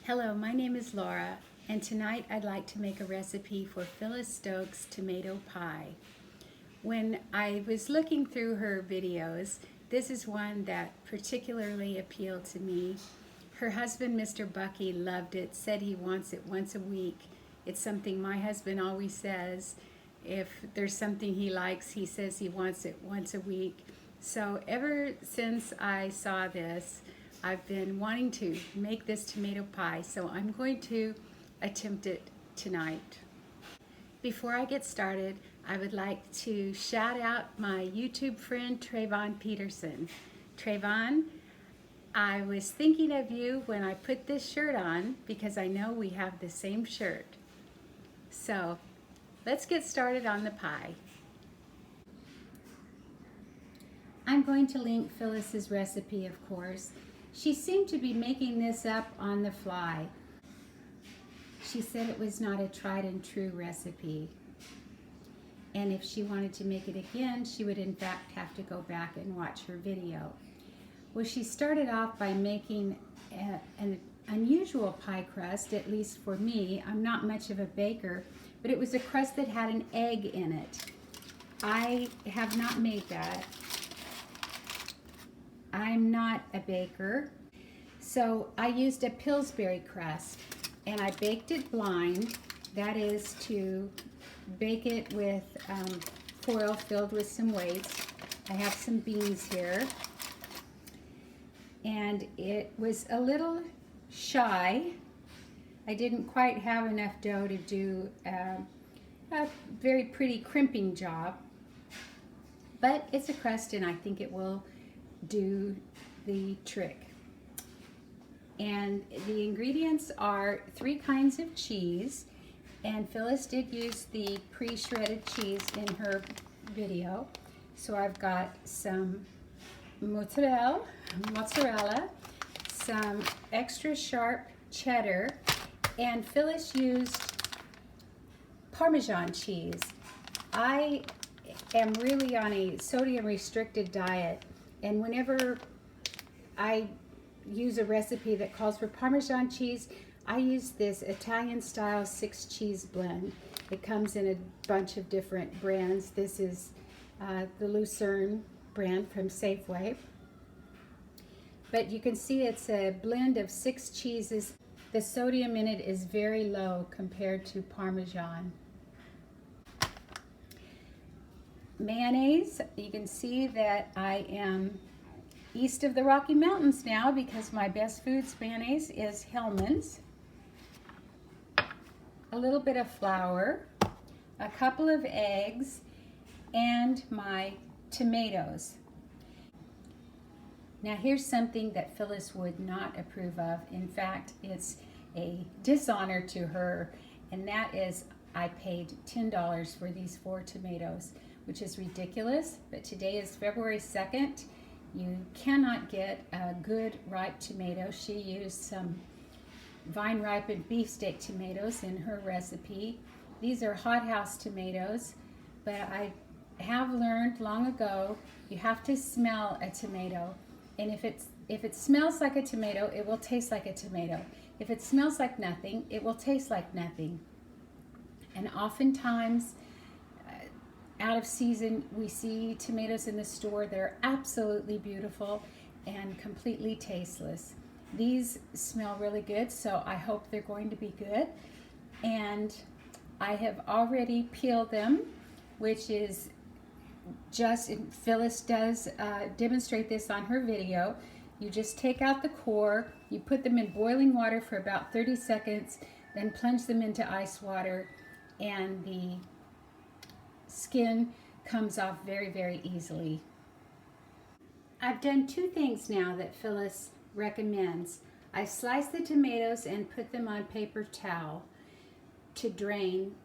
Hello, my name is Laura, and tonight I'd like to make a recipe for Phyllis Stokes tomato pie. When I was looking through her videos, this is one that particularly appealed to me. Her husband, Mr. Bucky, loved it, said he wants it once a week. It's something my husband always says. If there's something he likes, he says he wants it once a week. So ever since I saw this, I've been wanting to make this tomato pie, so I'm going to attempt it tonight. Before I get started, I would like to shout out my YouTube friend Trayvon Peterson. Trayvon, I was thinking of you when I put this shirt on because I know we have the same shirt. So let's get started on the pie. I'm going to link Phyllis's recipe, of course. She seemed to be making this up on the fly. She said it was not a tried and true recipe. And if she wanted to make it again, she would in fact have to go back and watch her video. Well, she started off by making an unusual pie crust, at least for me. I'm not much of a baker, but it was a crust that had an egg in it. I have not made that. I'm not a baker, so I used a Pillsbury crust and I baked it blind. That is to bake it with foil filled with some weights. I have some beans here, and it was a little shy. I didn't quite have enough dough to do a very pretty crimping job, but it's a crust and I think it will do the trick. And the ingredients are 3 kinds of cheese, and Phyllis did use the pre-shredded cheese in her video. So I've got some mozzarella, some extra sharp cheddar, and Phyllis used Parmesan cheese. I am really on a sodium restricted diet, and whenever I use a recipe that calls for Parmesan cheese, I use this Italian style 6 cheese blend. It comes in a bunch of different brands. This is the Lucerne brand from Safeway. But you can see it's a blend of 6 cheeses. The sodium in it is very low compared to Parmesan. Mayonnaise, you can see that I am east of the Rocky Mountains now because my Best Foods mayonnaise is Hellmann's. A little bit of flour, a couple of eggs, and my tomatoes. Now here's something that Phyllis would not approve of. In fact, it's a dishonor to her, and that is I paid $10 for these 4 tomatoes, which is ridiculous, but today is February 2nd. You cannot get a good ripe tomato. She used some vine-ripened beefsteak tomatoes in her recipe. These are hothouse tomatoes, but I have learned long ago you have to smell a tomato, and if it smells like a tomato, it will taste like a tomato. If it smells like nothing, it will taste like nothing. And oftentimes, out of season, we see tomatoes in the store that are absolutely beautiful and completely tasteless. These smell really good, so I hope they're going to be good. And I have already peeled them, which is just, Phyllis does demonstrate this on her video. You just take out the core, you put them in boiling water for about 30 seconds, then plunge them into ice water, and the skin comes off very, very easily. I've done 2 things now that Phyllis recommends. I've sliced the tomatoes and put them on paper towel to drain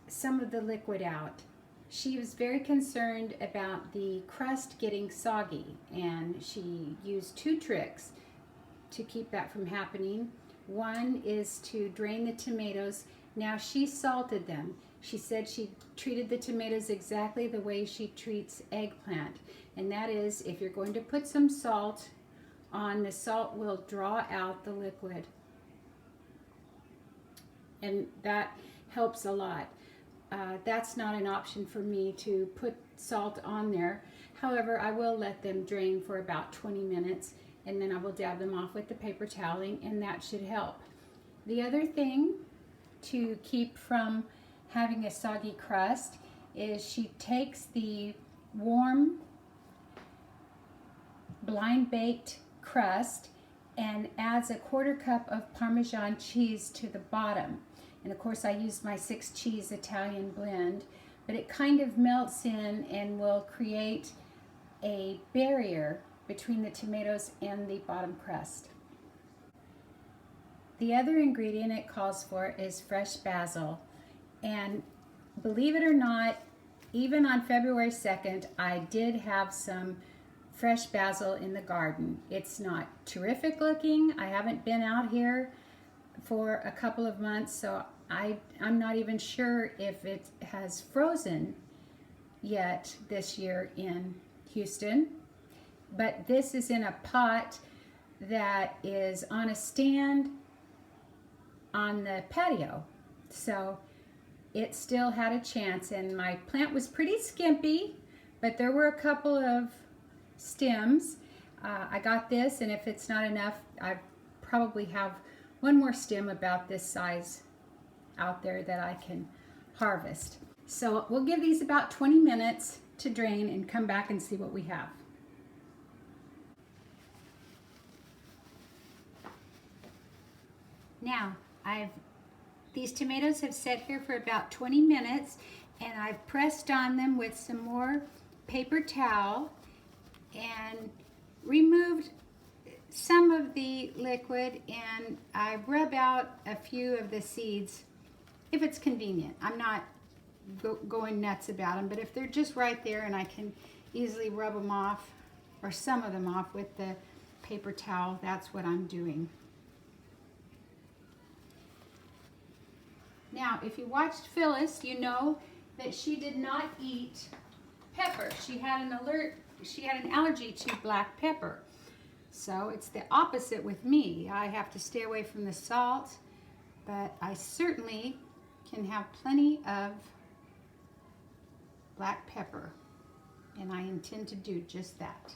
some of the liquid out. She was very concerned about the crust getting soggy, and she used 2 tricks to keep that from happening. One is to drain the tomatoes. Now she salted them. She said she treated the tomatoes exactly the way she treats eggplant, and that is, if you're going to put some salt on, the salt will draw out the liquid. and that helps a lot. That's not an option for me to put salt on there. However, I will let them drain for about 20 minutes, and then I will dab them off with the paper toweling, and that should help. The other thing to keep from having a soggy crust is she takes the warm blind baked crust and adds a 1/4 cup of Parmesan cheese to the bottom. And of course I used my 6 cheese Italian blend, but it kind of melts in and will create a barrier between the tomatoes and the bottom crust. The other ingredient it calls for is fresh basil. And believe it or not, even on February 2nd, I did have some fresh basil in the garden. It's not terrific looking. I haven't been out here for a couple of months, so I'm not even sure if it has frozen yet this year in Houston. But this is in a pot that is on a stand on the patio. So it still had a chance, and my plant was pretty skimpy, but there were a couple of stems. I got this, and if it's not enough, I probably have one more stem about this size out there that I can harvest. So we'll give these about 20 minutes to drain and come back and see what we have. Now, these tomatoes have sat here for about 20 minutes, and I've pressed on them with some more paper towel and removed some of the liquid, and I rub out a few of the seeds if it's convenient. I'm not going nuts about them, but if they're just right there and I can easily rub them off, or some of them off with the paper towel, that's what I'm doing. Now, if you watched Phyllis, you know that she did not eat pepper. She had an allergy to black pepper. So it's the opposite with me. I have to stay away from the salt, but I certainly can have plenty of black pepper, and I intend to do just that.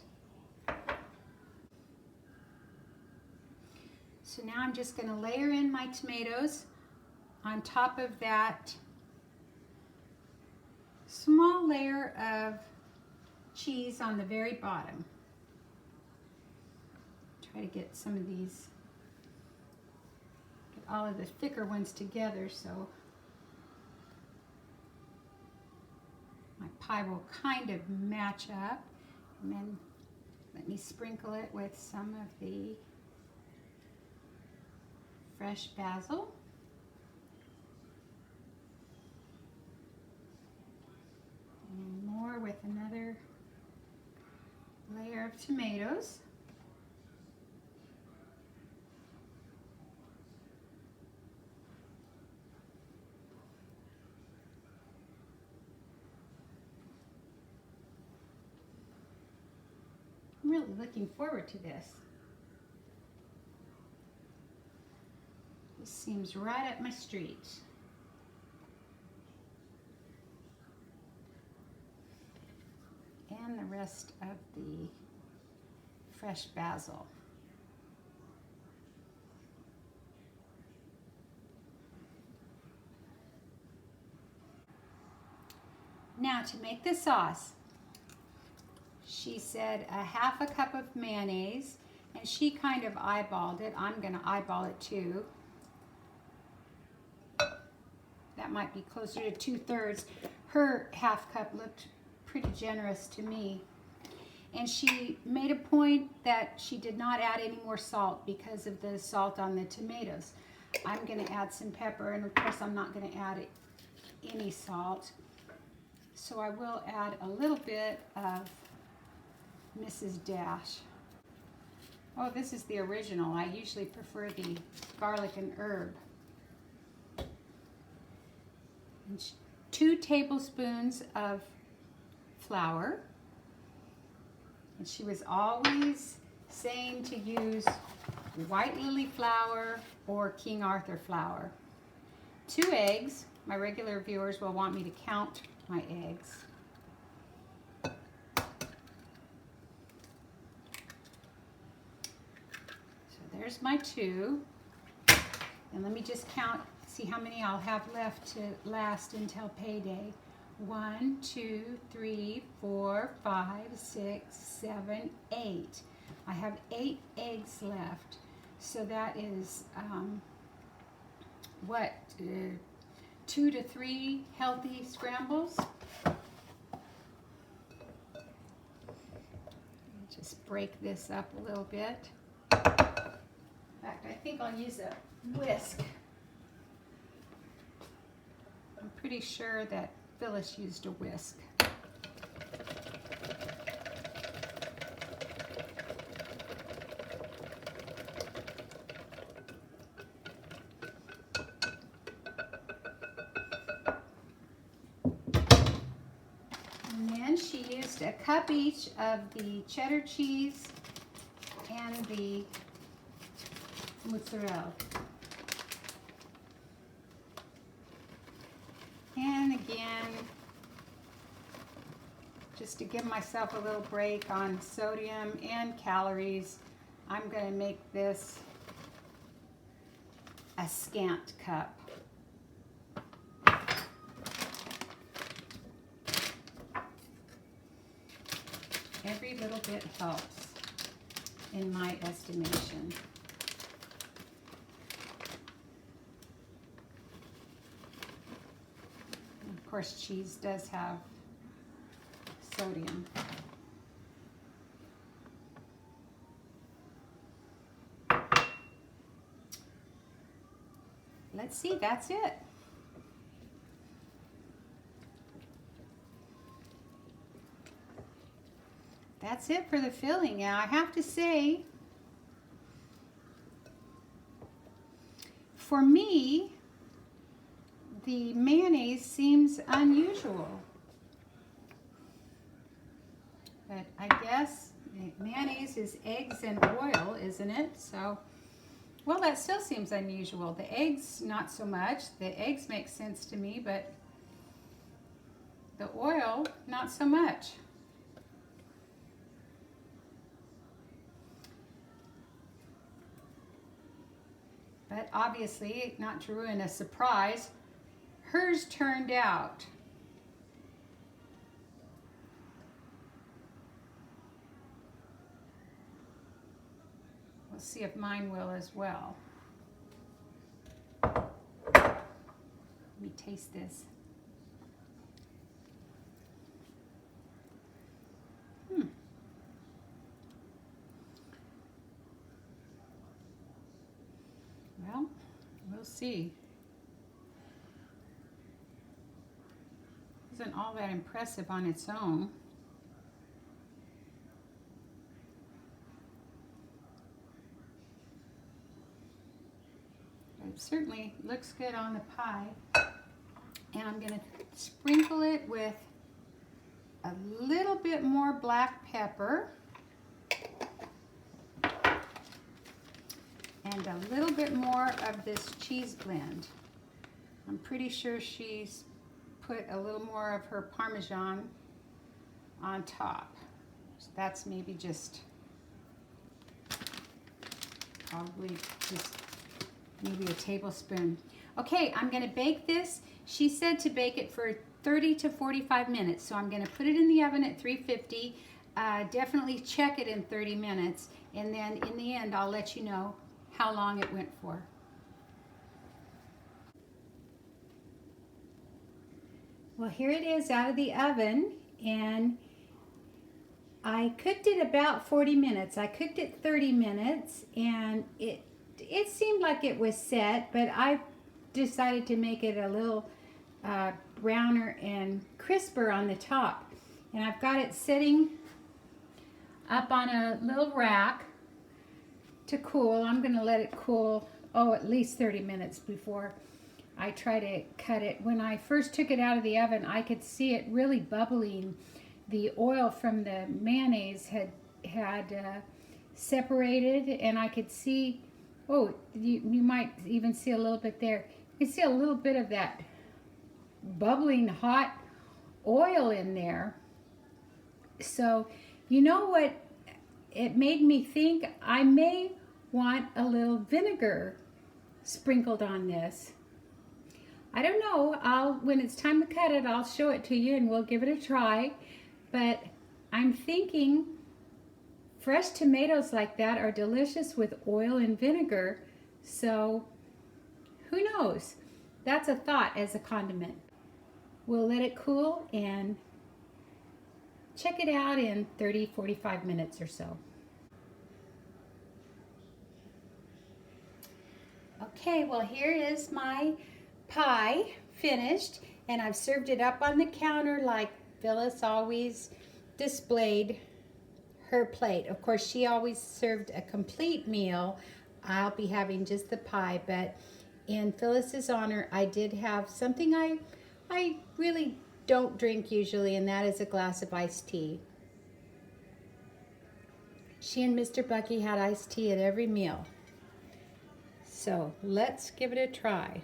So now I'm just going to layer in my tomatoes on top of that small layer of cheese on the very bottom. Try to get some of these, get all of the thicker ones together so my pie will kind of match up. And then let me sprinkle it with some of the fresh basil. And more with another layer of tomatoes. I'm really looking forward to this. This seems right up my street. And the rest of the fresh basil. Now to make the sauce, she said a 1/2 cup of mayonnaise, and she kind of eyeballed it. I'm going to eyeball it too. That might be closer to 2/3. Her 1/2 cup looked pretty generous to me. And she made a point that she did not add any more salt because of the salt on the tomatoes. I'm going to add some pepper, and of course I'm not going to add any salt. So I will add a little bit of Mrs. Dash. Oh, this is the original. I usually prefer the garlic and herb. And 2 tablespoons of flour. And she was always saying to use white lily flour or King Arthur flour. 2 eggs. My regular viewers will want me to count my eggs. So there's my 2. And let me just count, see how many I'll have left to last until payday. 1, 2, 3, 4, 5, 6, 7, 8. I have 8 eggs left. So that is, 2 to 3 healthy scrambles. Just break this up a little bit. In fact, I think I'll use a whisk. I'm pretty sure that Phyllis used a whisk. And then she used a cup each of the cheddar cheese and the mozzarella. And again, just to give myself a little break on sodium and calories, I'm going to make this a scant cup. Every little bit helps, in my estimation. Of course, cheese does have sodium. Let's see, that's it. That's it for the filling. Now, I have to say, for me, the mayonnaise seems unusual. But I guess mayonnaise is eggs and oil, isn't it? So, well, that still seems unusual. The eggs, not so much. The eggs make sense to me, but the oil, not so much. But obviously, not to ruin a surprise, hers turned out. We'll see if mine will as well. Let me taste this. Well, we'll see. Isn't all that impressive on its own. But it certainly looks good on the pie. And I'm going to sprinkle it with a little bit more black pepper. And a little bit more of this cheese blend. I'm pretty sure she's put a little more of her Parmesan on top. So that's maybe just, probably just maybe a tablespoon. Okay, I'm gonna bake this. She said to bake it for 30 to 45 minutes. So I'm gonna put it in the oven at 350. Definitely check it in 30 minutes. And then in the end, I'll let you know how long it went for. Well, here it is out of the oven, and I cooked it about 40 minutes. I cooked it 30 minutes, and it seemed like it was set, but I decided to make it a little browner and crisper on the top. And I've got it sitting up on a little rack to cool. I'm going to let it cool, at least 30 minutes before I try to cut it. When I first took it out of the oven, I could see it really bubbling. The oil from the mayonnaise had separated, and I could see, you might even see a little bit there. I see a little bit of that bubbling hot oil in there. So, you know what? It made me think I may want a little vinegar sprinkled on this. I don't know. When it's time to cut it, I'll show it to you and we'll give it a try. But I'm thinking fresh tomatoes like that are delicious with oil and vinegar. So who knows? That's a thought as a condiment. We'll let it cool and check it out in 30-45 minutes or so. Okay, well here is my pie finished, and I've served it up on the counter like Phyllis always displayed her plate. Of course, she always served a complete meal. I'll be having just the pie, but in Phyllis's honor, I did have something I really don't drink usually, and that is a glass of iced tea. She and Mr. Bucky had iced tea at every meal. So let's give it a try.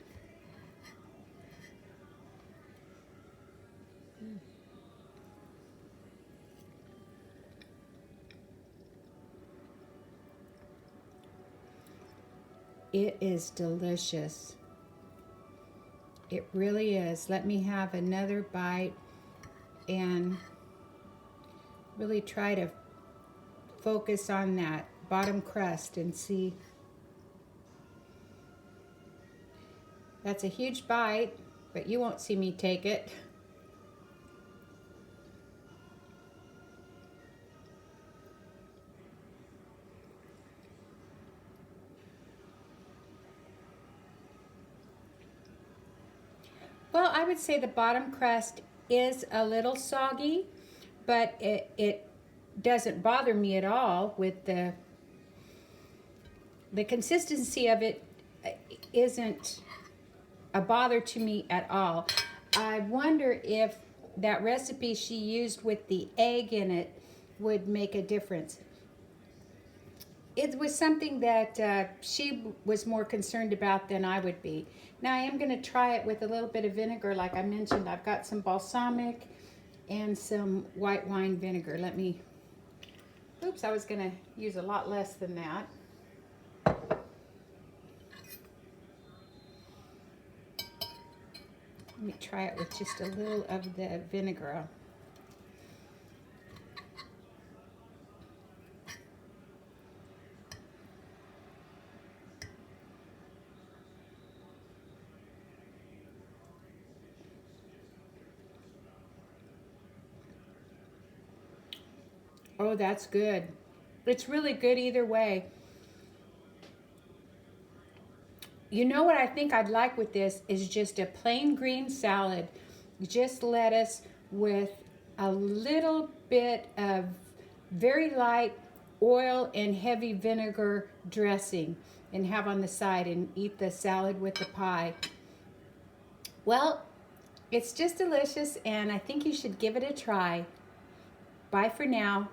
It is delicious. It really is. Let me have another bite and really try to focus on that bottom crust and see. That's a huge bite, but you won't see me take it. Well, I would say the bottom crust is a little soggy, but it doesn't bother me at all with the consistency of it. Isn't a bother to me at all. I wonder if that recipe she used with the egg in it would make a difference. It was something that she was more concerned about than I would be. Now I am going to try it with a little bit of vinegar like I mentioned. I've got some balsamic and some white wine vinegar. Oops, I was going to use a lot less than that. Let me try it with just a little of the vinegar. Oh, that's good. It's really good either way. You know what I think I'd like with this is just a plain green salad. Just lettuce with a little bit of very light oil and heavy vinegar dressing and have on the side and eat the salad with the pie. Well, it's just delicious and I think you should give it a try. Bye for now.